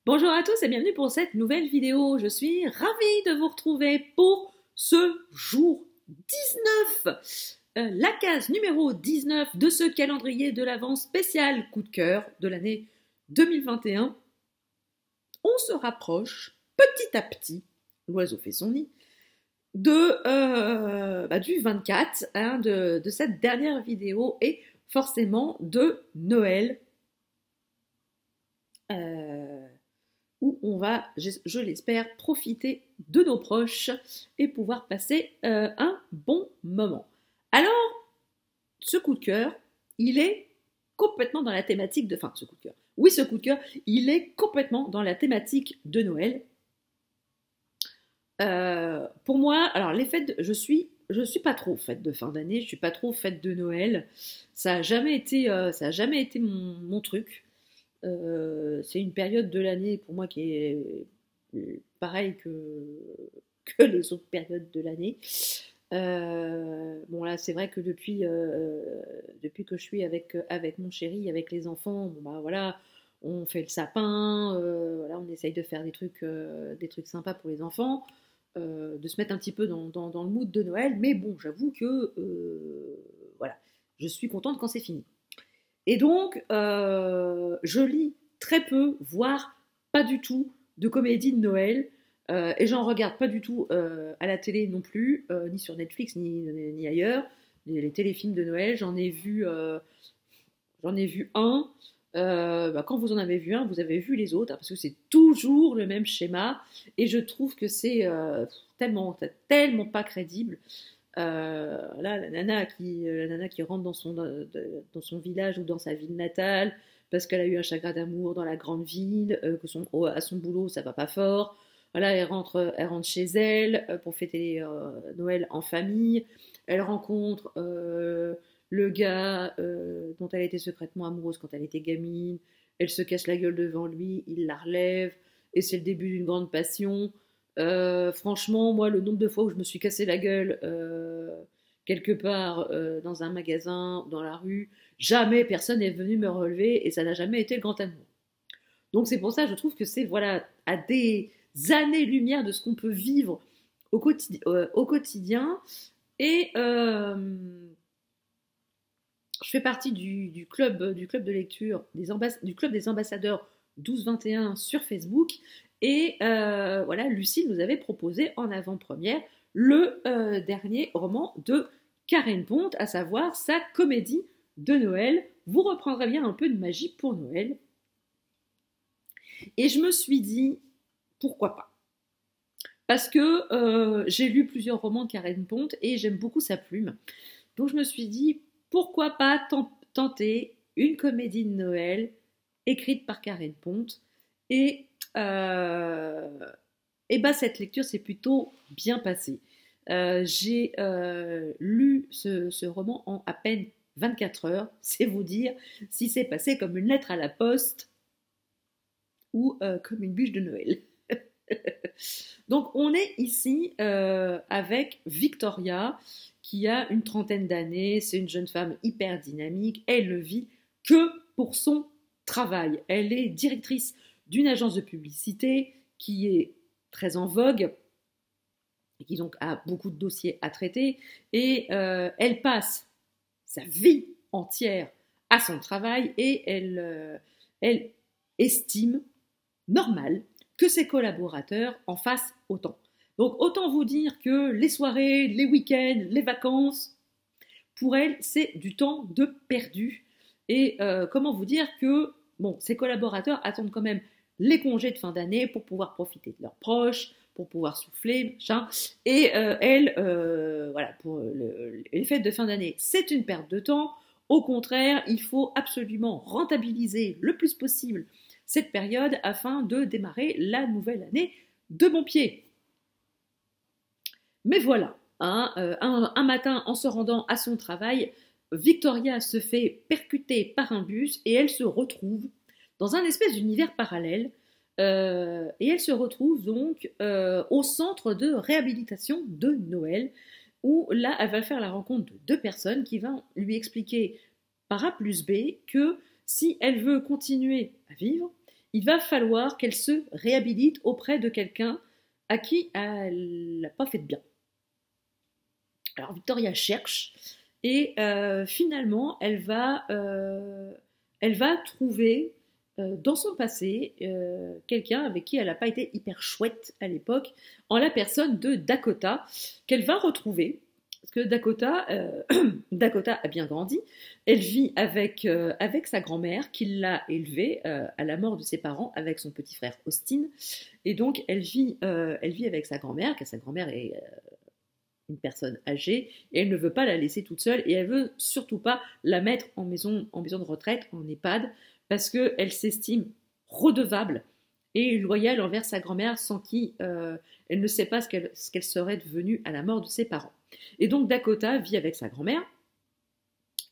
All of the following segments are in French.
Bonjour à tous et bienvenue pour cette nouvelle vidéo. Je suis ravie de vous retrouver pour ce jour 19, la case numéro 19 de ce calendrier de l'Avent spécial coup de cœur de l'année 2021. On se rapproche petit à petit, l'oiseau fait son nid, du 24, de cette dernière vidéo et forcément de Noël. Où on va, je l'espère, profiter de nos proches et pouvoir passer un bon moment. Alors, ce coup de cœur, il est complètement dans la thématique de... Enfin, ce coup de cœur. Oui, ce coup de cœur, il est complètement dans la thématique de Noël. Pour moi, alors les fêtes, je suis pas trop fête de fin d'année, je suis pas trop fête de Noël. Ça a jamais été, mon truc. C'est une période de l'année pour moi qui est pareille que les autres périodes de l'année. Bon là c'est vrai que depuis que je suis avec mon chéri, avec les enfants, bon bah voilà, on fait le sapin, voilà, on essaye de faire des trucs sympas pour les enfants, de se mettre un petit peu dans le mood de Noël, mais bon j'avoue que voilà, je suis contente quand c'est fini. Et donc, je lis très peu, voire pas du tout, de comédies de Noël. Et j'en regarde pas du tout à la télé non plus, ni sur Netflix, ni ailleurs. Les téléfilms de Noël, j'en ai vu un. Quand vous en avez vu un, vous avez vu les autres, hein, parce que c'est toujours le même schéma. Et je trouve que c'est tellement pas crédible. Là, la nana qui rentre dans son village ou dans sa ville natale parce qu'elle a eu un chagrin d'amour dans la grande ville, à son boulot ça va pas fort. Voilà, elle rentre chez elle pour fêter Noël en famille. Elle rencontre le gars dont elle était secrètement amoureuse quand elle était gamine. Elle se casse la gueule devant lui, il la relève et c'est le début d'une grande passion. Franchement, moi, le nombre de fois où je me suis cassé la gueule quelque part dans un magasin, dans la rue, jamais personne n'est venu me relever et ça n'a jamais été le grand amour. Donc c'est pour ça que je trouve que c'est voilà à des années-lumière de ce qu'on peut vivre au quotidien. Et je fais partie du club de lecture du club des ambassadeurs 12-21 sur Facebook. Et voilà, Lucie nous avait proposé en avant-première le dernier roman de Karen Ponte, à savoir sa comédie de Noël. Vous reprendrez bien un peu de magie pour Noël. Et je me suis dit, pourquoi pas? Parce que j'ai lu plusieurs romans de Karen Ponte et j'aime beaucoup sa plume. Donc je me suis dit, pourquoi pas tenter une comédie de Noël écrite par Karen Ponte. Et cette lecture s'est plutôt bien passée. J'ai lu ce roman en à peine 24 heures, c'est vous dire si c'est passé comme une lettre à la poste ou comme une bûche de Noël. Donc on est ici avec Victoria qui a une trentaine d'années, c'est une jeune femme hyper dynamique, elle ne vit que pour son travail. Elle est directrice d'une agence de publicité qui est très en vogue et qui donc a beaucoup de dossiers à traiter et elle passe sa vie entière à son travail et elle estime normal que ses collaborateurs en fassent autant. Donc autant vous dire que les soirées, les week-ends, les vacances, pour elle, c'est du temps de perdu. Et comment vous dire que bon, ses collaborateurs attendent quand même les congés de fin d'année pour pouvoir profiter de leurs proches, pour pouvoir souffler, machin. Et elle, voilà, pour les fêtes de fin d'année, c'est une perte de temps. Au contraire, il faut absolument rentabiliser le plus possible cette période afin de démarrer la nouvelle année de bon pied. Mais voilà, hein, un matin en se rendant à son travail, Victoria se fait percuter par un bus et elle se retrouve dans un espèce d'univers parallèle. Et elle se retrouve donc au centre de réhabilitation de Noël, où là, elle va faire la rencontre de deux personnes qui vont lui expliquer par A plus B que si elle veut continuer à vivre, il va falloir qu'elle se réhabilite auprès de quelqu'un à qui elle n'a pas fait de bien. Alors Victoria cherche et finalement elle va trouver dans son passé quelqu'un avec qui elle n'a pas été hyper chouette à l'époque, en la personne de Dakota, qu'elle va retrouver. Parce que Dakota, Dakota a bien grandi. Elle vit avec sa grand-mère qui l'a élevée à la mort de ses parents avec son petit frère Austin. Et donc elle vit avec sa grand-mère, car sa grand-mère est une personne âgée, et elle ne veut pas la laisser toute seule, et elle veut surtout pas la mettre en maison de retraite, en EHPAD, parce qu'elle s'estime redevable et loyale envers sa grand-mère, sans qui elle ne sait pas ce qu'elle serait devenue à la mort de ses parents. Et donc Dakota vit avec sa grand-mère,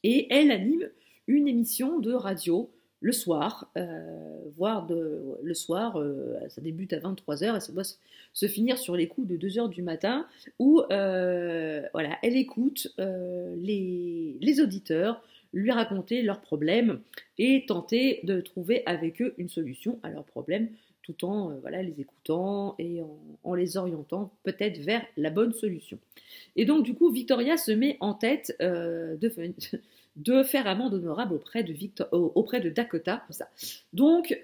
et elle anime une émission de radio le soir, le soir, ça débute à 23h et ça doit se finir sur les coups de 2h du matin, où voilà, elle écoute les auditeurs lui raconter leurs problèmes et tenter de trouver avec eux une solution à leurs problèmes, tout en voilà, les écoutant et en les orientant peut-être vers la bonne solution. Et donc du coup, Victoria se met en tête de faire amende honorable auprès de Dakota. Ça. Donc,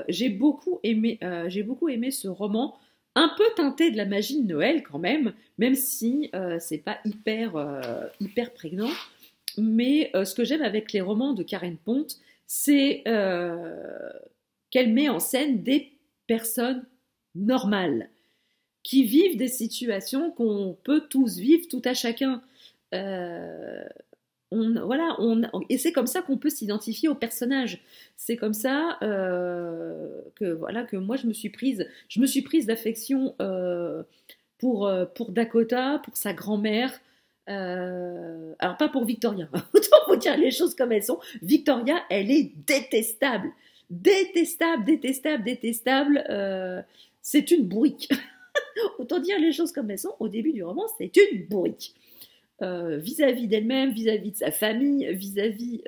j'ai beaucoup aimé ce roman, un peu teinté de la magie de Noël quand même si c'est pas hyper prégnant. Mais ce que j'aime avec les romans de Karen Pont, c'est qu'elle met en scène des personnes normales qui vivent des situations qu'on peut tous vivre, tout à chacun. Et c'est comme ça qu'on peut s'identifier au personnage. C'est comme ça que moi je me suis prise d'affection pour Dakota, pour sa grand-mère. Alors pas pour Victoria, autant vous dire les choses comme elles sont. Victoria, elle est détestable, c'est une bourrique. Autant dire les choses comme elles sont. Au début du roman, c'est une bourrique. Vis-à-vis d'elle-même, vis-à-vis de sa famille, vis-à-vis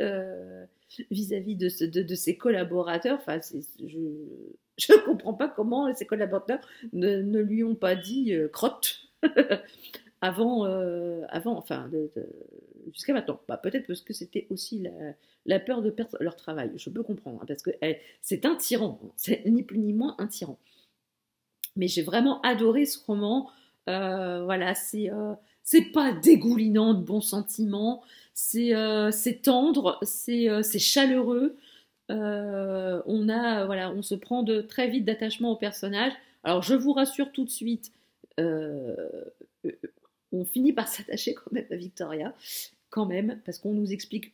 de ses collaborateurs. Enfin, je ne comprends pas comment ses collaborateurs ne lui ont pas dit crotte avant, jusqu'à maintenant. Bah, peut-être parce que c'était aussi la peur de perdre leur travail. Je peux comprendre, hein, parce que c'est un tyran, c'est ni plus ni moins un tyran. Mais j'ai vraiment adoré ce roman. Voilà, c'est pas dégoulinant de bons sentiments, c'est tendre, c'est chaleureux. On se prend très vite d'attachement au personnage. Alors je vous rassure tout de suite, on finit par s'attacher quand même à Victoria, quand même, parce qu'on nous explique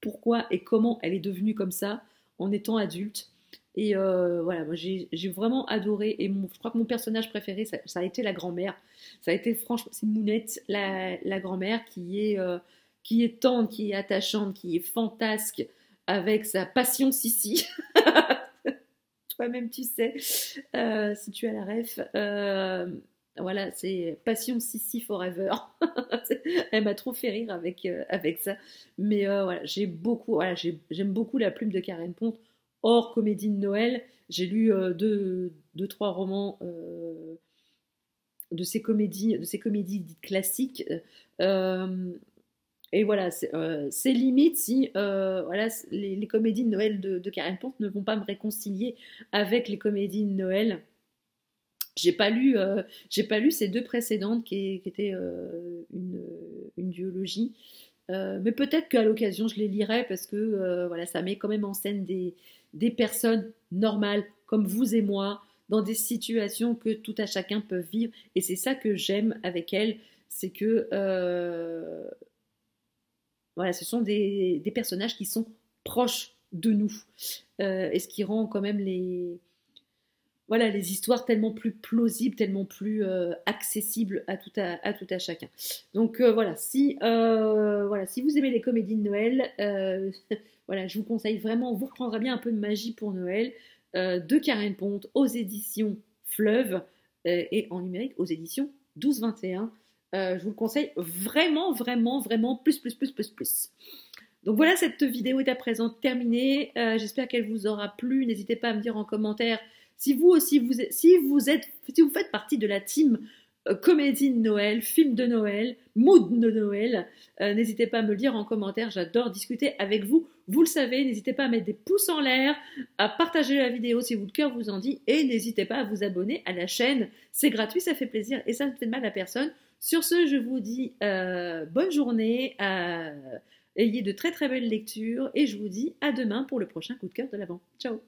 pourquoi et comment elle est devenue comme ça en étant adulte. Et voilà, moi j'ai vraiment adoré. Et je crois que mon personnage préféré, ça a été la grand-mère. Ça a été, franchement, c'est Mounette, la grand-mère qui est tendre, qui est attachante, qui est fantasque, avec sa passion Sissi. Toi-même, tu sais, si tu as la ref. Voilà, c'est passion Sissi forever. Elle m'a trop fait rire avec ça. Mais voilà, j'aime beaucoup la plume de Karen Pont. Hors comédie de Noël, j'ai lu deux, trois romans de ces comédies dites classiques. Et voilà, c'est limite si voilà, les comédies de Noël de Karen Pont ne vont pas me réconcilier avec les comédies de Noël. J'ai pas lu ces deux précédentes qui étaient une duologie. Mais peut-être qu'à l'occasion je les lirai parce que voilà, ça met quand même en scène des personnes normales comme vous et moi dans des situations que tout à chacun peut vivre, et c'est ça que j'aime avec elle, c'est que voilà, ce sont des personnages qui sont proches de nous, et ce qui rend quand même les histoires tellement plus plausibles, tellement plus accessibles à tout à chacun. Donc voilà, si vous aimez les comédies de Noël, voilà, je vous conseille vraiment, vous reprendrez bien un peu de magie pour Noël, de Karen Pont aux éditions Fleuve, et en numérique aux éditions 12-21. Je vous le conseille vraiment, vraiment, vraiment plus. Donc voilà, cette vidéo est à présent terminée. J'espère qu'elle vous aura plu. N'hésitez pas à me dire en commentaire si vous aussi, si vous faites partie de la team comédie de Noël, film de Noël, mood de Noël. N'hésitez pas à me le dire en commentaire, j'adore discuter avec vous. Vous le savez, n'hésitez pas à mettre des pouces en l'air, à partager la vidéo si le cœur vous en dit, et n'hésitez pas à vous abonner à la chaîne. C'est gratuit, ça fait plaisir et ça ne fait de mal à personne. Sur ce, je vous dis bonne journée, ayez de très très belles lectures, et je vous dis à demain pour le prochain coup de cœur de l'Avent. Ciao!